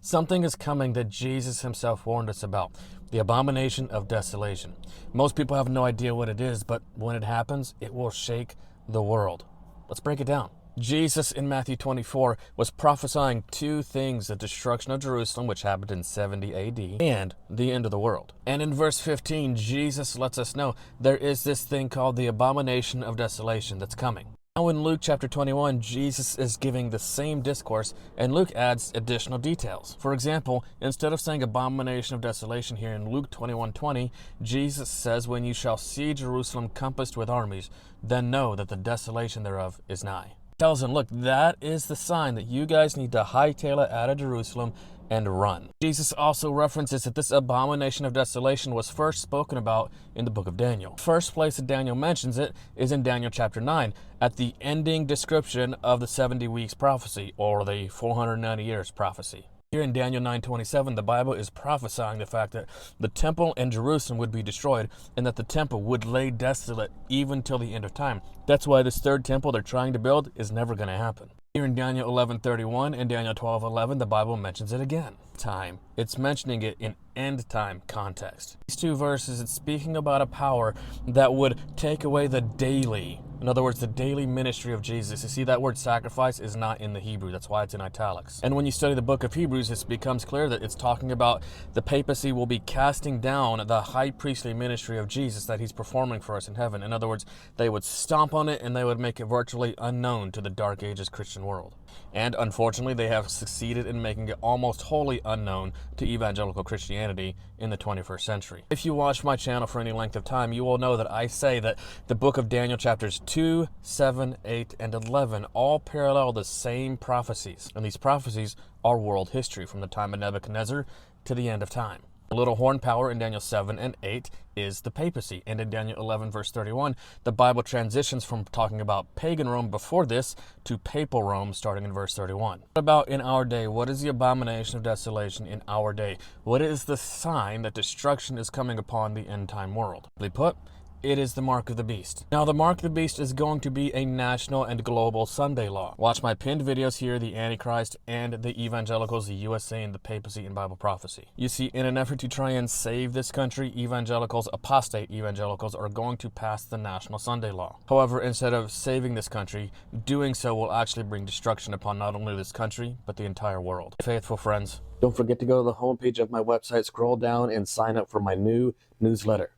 Something is coming that Jesus himself warned us about, the abomination of desolation. Most people have no idea what it is, but when it happens, it will shake the world. Let's break it down. Jesus in Matthew 24 was prophesying two things: the destruction of Jerusalem, which happened in 70 AD, and the end of the world. And in verse 15, Jesus lets us know there is this thing called the abomination of desolation that's coming. Now in Luke chapter 21, Jesus is giving the same discourse, and Luke adds additional details. For example, instead of saying abomination of desolation here in Luke 21:20, Jesus says, "When you shall see Jerusalem compassed with armies, then know that the desolation thereof is nigh." Tells him, look, that is the sign that you guys need to hightail it out of Jerusalem and run. Jesus also references that this abomination of desolation was first spoken about in the book of Daniel. First place that Daniel mentions it is in Daniel chapter 9, at the ending description of the 70 weeks prophecy, or the 490 years prophecy. Here in Daniel 9:27, the Bible is prophesying the fact that the temple in Jerusalem would be destroyed and that the temple would lay desolate even till the end of time. That's why this third temple they're trying to build is never going to happen. Here in Daniel 11:31 and Daniel 12:11, the Bible mentions it again. Time. It's mentioning it in end time context. These two verses, it's speaking about a power that would take away the daily, in other words, the daily ministry of Jesus. You see, that word sacrifice is not in the Hebrew. That's why it's in italics. And when you study the book of Hebrews, it becomes clear that it's talking about the papacy will be casting down the high priestly ministry of Jesus that he's performing for us in heaven. In other words, they would stomp on it and they would make it virtually unknown to the Dark Ages Christian world. And unfortunately, they have succeeded in making it almost wholly unknown to evangelical Christianity in the 21st century. If you watch my channel for any length of time, you will know that I say that the book of Daniel chapters 2, 7, 8, and 11 all parallel the same prophecies. And these prophecies are world history from the time of Nebuchadnezzar to the end of time. The little horn power in Daniel 7 and 8 is the papacy. And in Daniel 11 verse 31, the Bible transitions from talking about pagan Rome before this to papal Rome starting in verse 31. What about in our day? What is the abomination of desolation in our day? What is the sign that destruction is coming upon the end time world? Simply put, it is the mark of the beast. Now, the mark of the beast is going to be a national and global Sunday law. Watch my pinned videos here, the Antichrist and the evangelicals, the USA and the papacy and Bible prophecy. You see, in an effort to try and save this country, evangelicals, apostate evangelicals, are going to pass the national Sunday law. However, instead of saving this country, doing so will actually bring destruction upon not only this country, but the entire world. Faithful friends, don't forget to go to the homepage of my website, scroll down, and sign up for my new newsletter.